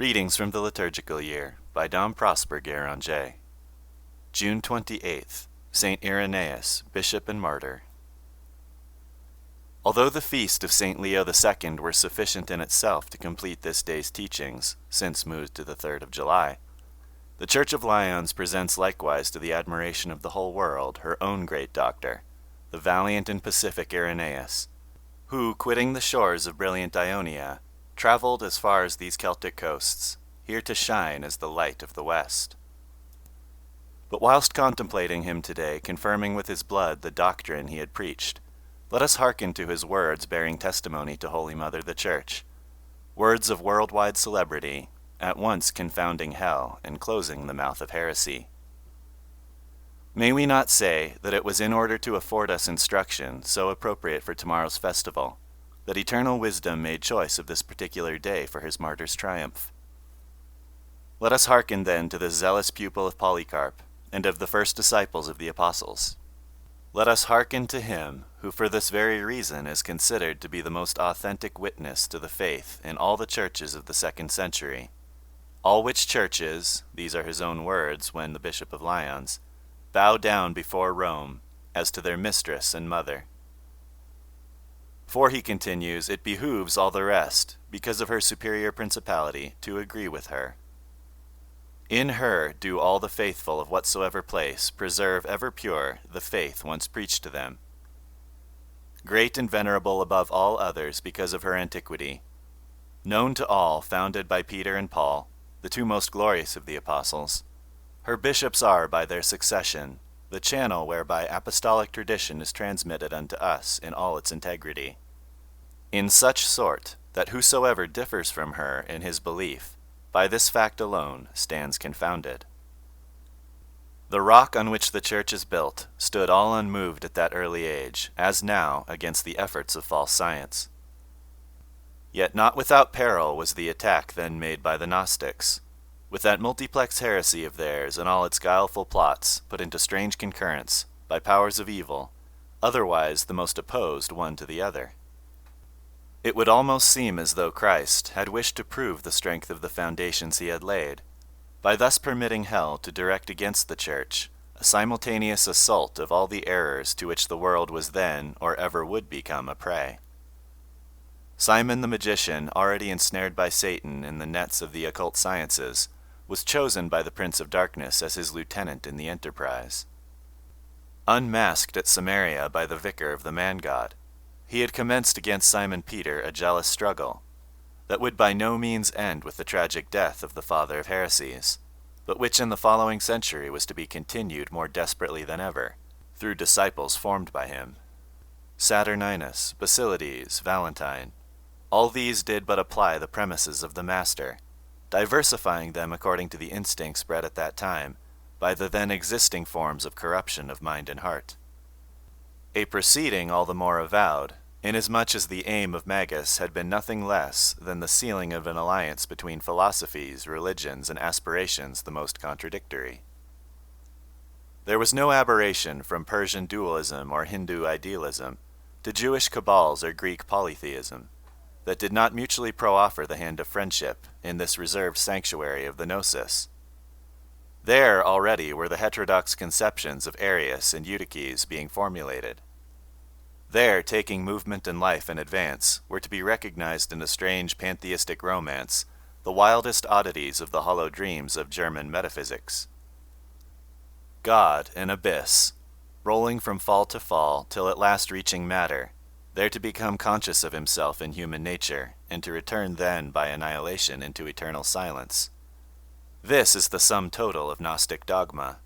Readings from the Liturgical Year by Dom Prosper Guéranger. June 28th, St. Irenaeus, Bishop and Martyr. Although the feast of St. Leo II were sufficient in itself to complete this day's teachings, since moved to the 3rd of July, the Church of Lyons presents likewise to the admiration of the whole world her own great doctor, the valiant and pacific Irenaeus, who, quitting the shores of brilliant Ionia, traveled as far as these Celtic coasts, here to shine as the light of the West. But whilst contemplating him today, confirming with his blood the doctrine he had preached, let us hearken to his words bearing testimony to Holy Mother the Church, words of worldwide celebrity, at once confounding hell and closing the mouth of heresy. May we not say that it was in order to afford us instruction so appropriate for tomorrow's festival, that eternal wisdom made choice of this particular day for his martyr's triumph? Let us hearken then to the zealous pupil of Polycarp, and of the first disciples of the apostles. Let us hearken to him who for this very reason is considered to be the most authentic witness to the faith in all the churches of the 2nd century, all which churches, these are his own words when the Bishop of Lyons, bow down before Rome as to their mistress and mother. For, he continues, it behooves all the rest, because of her superior principality, to agree with her. In her do all the faithful of whatsoever place preserve ever pure the faith once preached to them. Great and venerable above all others because of her antiquity, known to all, founded by Peter and Paul, the two most glorious of the apostles, her bishops are by their succession the channel whereby apostolic tradition is transmitted unto us in all its integrity, in such sort that whosoever differs from her in his belief, by this fact alone stands confounded. The rock on which the church is built stood all unmoved at that early age, as now, against the efforts of false science. Yet not without peril was the attack then made by the Gnostics, with that multiplex heresy of theirs and all its guileful plots put into strange concurrence by powers of evil, otherwise the most opposed one to the other. It would almost seem as though Christ had wished to prove the strength of the foundations he had laid, by thus permitting hell to direct against the Church a simultaneous assault of all the errors to which the world was then or ever would become a prey. Simon the magician, already ensnared by Satan in the nets of the occult sciences, was chosen by the Prince of Darkness as his lieutenant in the enterprise. Unmasked at Samaria by the vicar of the man-god, he had commenced against Simon Peter a jealous struggle, that would by no means end with the tragic death of the father of heresies, but which in the following century was to be continued more desperately than ever, through disciples formed by him. Saturninus, Basilides, Valentine, all these did but apply the premises of the Master, diversifying them according to the instincts bred at that time by the then existing forms of corruption of mind and heart. A proceeding all the more avowed, inasmuch as the aim of Magus had been nothing less than the sealing of an alliance between philosophies, religions, and aspirations the most contradictory. There was no aberration from Persian dualism or Hindu idealism to Jewish cabals or Greek polytheism that did not mutually proffer the hand of friendship in this reserved sanctuary of the Gnosis. There already were the heterodox conceptions of Arius and Eutyches being formulated. There, taking movement and life in advance, were to be recognized in a strange pantheistic romance the wildest oddities of the hollow dreams of German metaphysics. God, an abyss, rolling from fall to fall till at last reaching matter, there to become conscious of himself in human nature, and to return then by annihilation into eternal silence. This is the sum total of Gnostic dogma,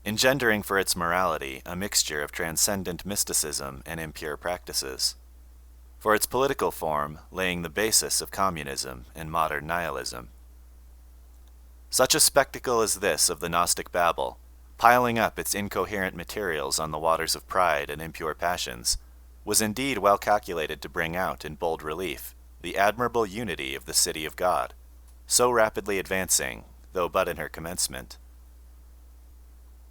engendering for its morality a mixture of transcendent mysticism and impure practices, for its political form laying the basis of communism and modern nihilism. Such a spectacle as this of the Gnostic Babel, piling up its incoherent materials on the waters of pride and impure passions, was indeed well calculated to bring out in bold relief the admirable unity of the city of God, so rapidly advancing, though but in her commencement.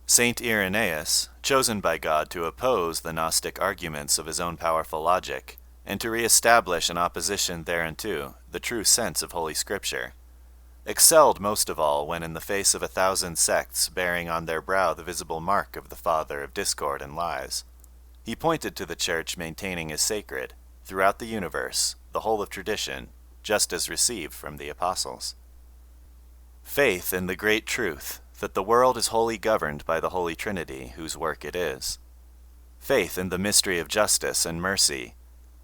Saint Irenaeus, chosen by God to oppose the Gnostic arguments of his own powerful logic, and to re-establish in opposition thereunto the true sense of Holy Scripture, excelled most of all when in the face of 1,000 sects bearing on their brow the visible mark of the father of discord and lies, he pointed to the Church maintaining as sacred, throughout the universe, the whole of tradition, just as received from the apostles. Faith in the great truth that the world is wholly governed by the Holy Trinity, whose work it is. Faith in the mystery of justice and mercy,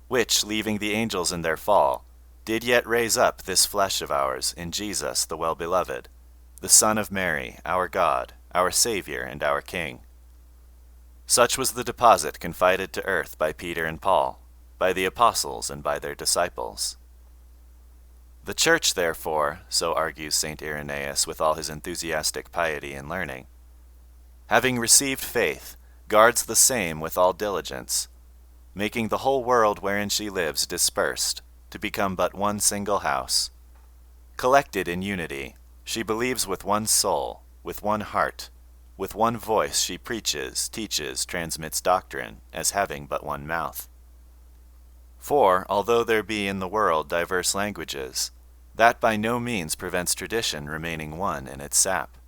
which, leaving the angels in their fall, did yet raise up this flesh of ours in Jesus the well-beloved, the Son of Mary, our God, our Savior, and our King. Such was the deposit confided to earth by Peter and Paul, by the apostles and by their disciples. The Church, therefore, so argues St. Irenaeus with all his enthusiastic piety and learning, having received faith, guards the same with all diligence, making the whole world wherein she lives dispersed, to become but one single house. Collected in unity, she believes with one soul, with one heart, with one voice she preaches, teaches, transmits doctrine, as having but one mouth. For, although there be in the world diverse languages, that by no means prevents tradition remaining one in its sap.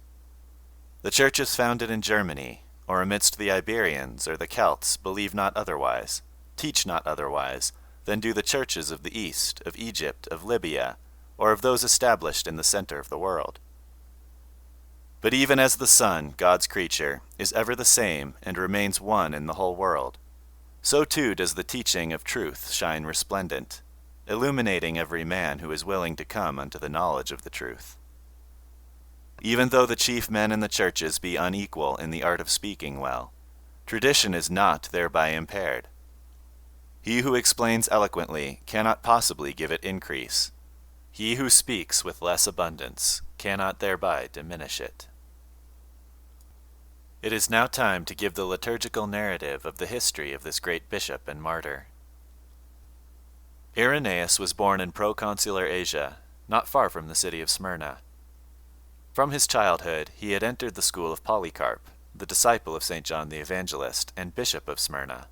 The churches founded in Germany, or amidst the Iberians or the Celts, believe not otherwise, teach not otherwise, than do the churches of the East, of Egypt, of Libya, or of those established in the center of the world. But even as the sun, God's creature, is ever the same and remains one in the whole world, so too does the teaching of truth shine resplendent, illuminating every man who is willing to come unto the knowledge of the truth. Even though the chief men in the churches be unequal in the art of speaking well, tradition is not thereby impaired. He who explains eloquently cannot possibly give it increase. He who speaks with less abundance cannot thereby diminish it. It is now time to give the liturgical narrative of the history of this great bishop and martyr. Irenaeus was born in proconsular Asia, not far from the city of Smyrna. From his childhood he had entered the school of Polycarp, the disciple of St. John the Evangelist and bishop of Smyrna.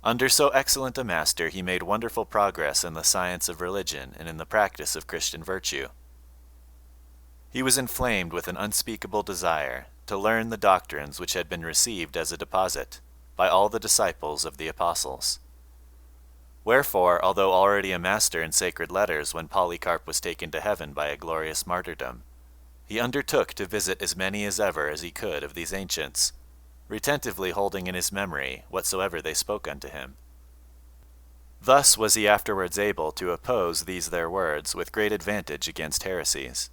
Under so excellent a master he made wonderful progress in the science of religion and in the practice of Christian virtue. He was inflamed with an unspeakable desire to learn the doctrines which had been received as a deposit by all the disciples of the apostles. Wherefore, although already a master in sacred letters when Polycarp was taken to heaven by a glorious martyrdom, he undertook to visit as many as ever as he could of these ancients, retentively holding in his memory whatsoever they spoke unto him. Thus was he afterwards able to oppose these their words with great advantage against heresies.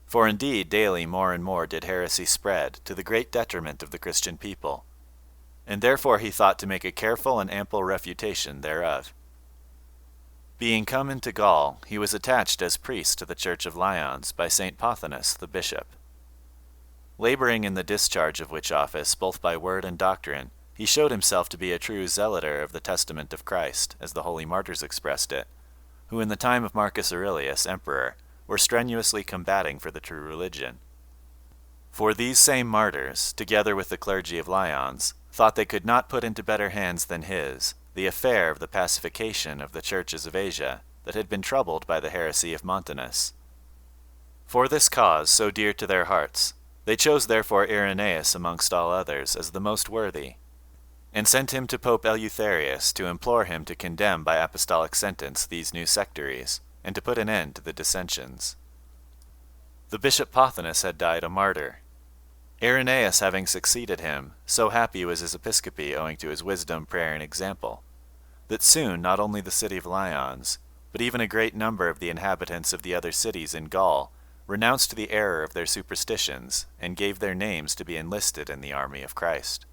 For indeed daily more and more did heresy spread, to the great detriment of the Christian people, and therefore he thought to make a careful and ample refutation thereof. Being come into Gaul, he was attached as priest to the church of Lyons by St. Pothinus the bishop. Laboring in the discharge of which office, both by word and doctrine, he showed himself to be a true zealoter of the testament of Christ, as the holy martyrs expressed it, who in the time of Marcus Aurelius, emperor, were strenuously combating for the true religion. For these same martyrs, together with the clergy of Lyons, thought they could not put into better hands than his the affair of the pacification of the churches of Asia that had been troubled by the heresy of Montanus. For this cause, so dear to their hearts, they chose therefore Irenaeus amongst all others as the most worthy, and sent him to Pope Eleutherius to implore him to condemn by apostolic sentence these new sectaries, and to put an end to the dissensions. The bishop Pothinus had died a martyr. Irenaeus having succeeded him, so happy was his episcopacy owing to his wisdom, prayer, and example, that soon not only the city of Lyons, but even a great number of the inhabitants of the other cities in Gaul renounced the error of their superstitions, and gave their names to be enlisted in the army of Christ.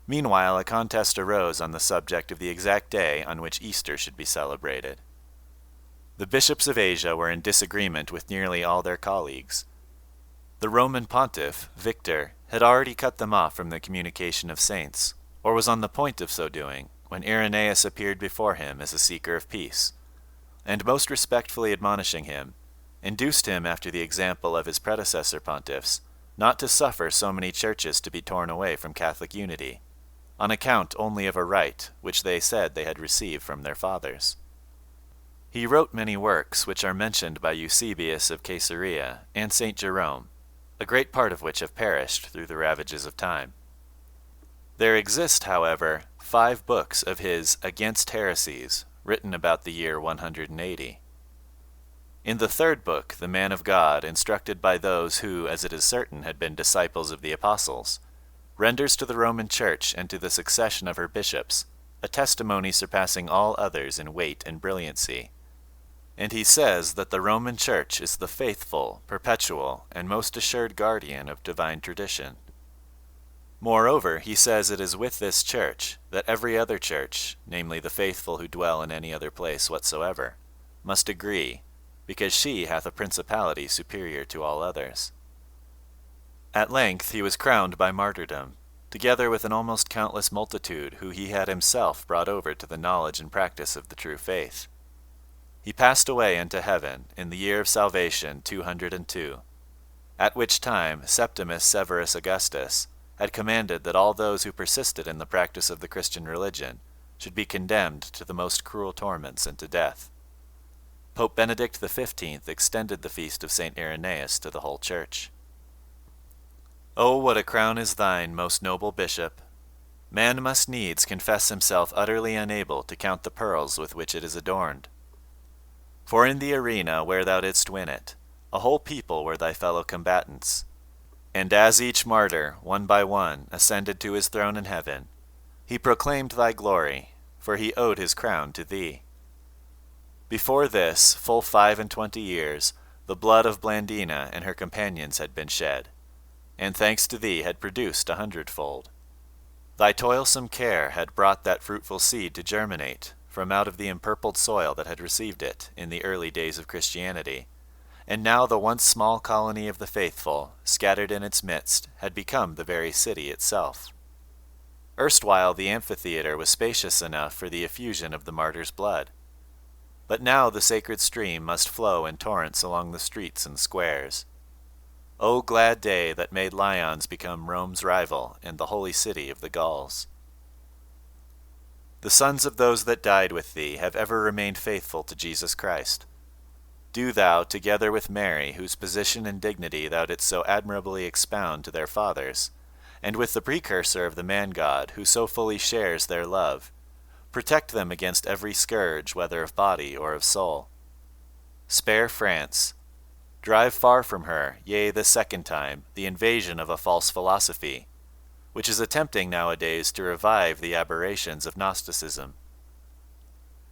Meanwhile a contest arose on the subject of the exact day on which Easter should be celebrated. The bishops of Asia were in disagreement with nearly all their colleagues. The Roman pontiff, Victor, had already cut them off from the communication of saints, or was on the point of so doing, when Irenaeus appeared before him as a seeker of peace, and most respectfully admonishing him, induced him, after the example of his predecessor pontiffs, not to suffer so many churches to be torn away from Catholic unity, on account only of a right which they said they had received from their fathers. He wrote many works which are mentioned by Eusebius of Caesarea and St. Jerome, a great part of which have perished through the ravages of time. There exist, however, 5 books of his Against Heresies, written about the year 180. In the 3rd book, the man of God, instructed by those who, as it is certain, had been disciples of the apostles, renders to the Roman Church and to the succession of her bishops a testimony surpassing all others in weight and brilliancy. And he says that the Roman Church is the faithful, perpetual, and most assured guardian of divine tradition. Moreover, he says it is with this Church that every other church, namely the faithful who dwell in any other place whatsoever, must agree, because she hath a principality superior to all others. At length he was crowned by martyrdom, together with an almost countless multitude who he had himself brought over to the knowledge and practice of the true faith. He passed away into heaven in the year of salvation 202, at which time Septimus Severus Augustus had commanded that all those who persisted in the practice of the Christian religion should be condemned to the most cruel torments and to death. Pope Benedict XV extended the feast of St. Irenaeus to the whole Church. O what a crown is thine, most noble bishop! Man must needs confess himself utterly unable to count the pearls with which it is adorned. For in the arena where thou didst win it, a whole people were thy fellow combatants. And as each martyr, one by one, ascended to his throne in heaven, he proclaimed thy glory, for he owed his crown to thee. Before this, full 25 years, the blood of Blandina and her companions had been shed, and thanks to thee had produced 100-fold. Thy toilsome care had brought that fruitful seed to germinate from out of the empurpled soil that had received it in the early days of Christianity, and now the once small colony of the faithful, scattered in its midst, had become the very city itself. Erstwhile the amphitheater was spacious enough for the effusion of the martyr's blood, but now the sacred stream must flow in torrents along the streets and squares. O glad day that made Lyons become Rome's rival and the holy city of the Gauls! The sons of those that died with thee have ever remained faithful to Jesus Christ. Do thou, together with Mary, whose position and dignity thou didst so admirably expound to their fathers, and with the precursor of the man-God, who so fully shares their love, protect them against every scourge, whether of body or of soul. Spare France. Drive far from her, yea, the second time, the invasion of a false philosophy, which is attempting nowadays to revive the aberrations of Gnosticism.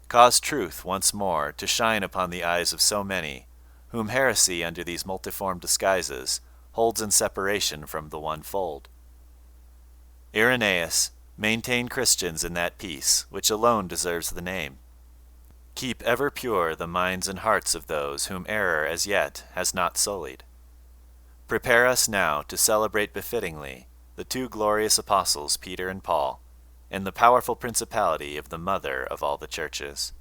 Cause truth once more to shine upon the eyes of so many, whom heresy under these multiform disguises holds in separation from the one fold. Irenaeus, maintain Christians in that peace which alone deserves the name. Keep ever pure the minds and hearts of those whom error as yet has not sullied. Prepare us now to celebrate befittingly the 2 glorious apostles, Peter and Paul, and the powerful principality of the Mother of all the churches.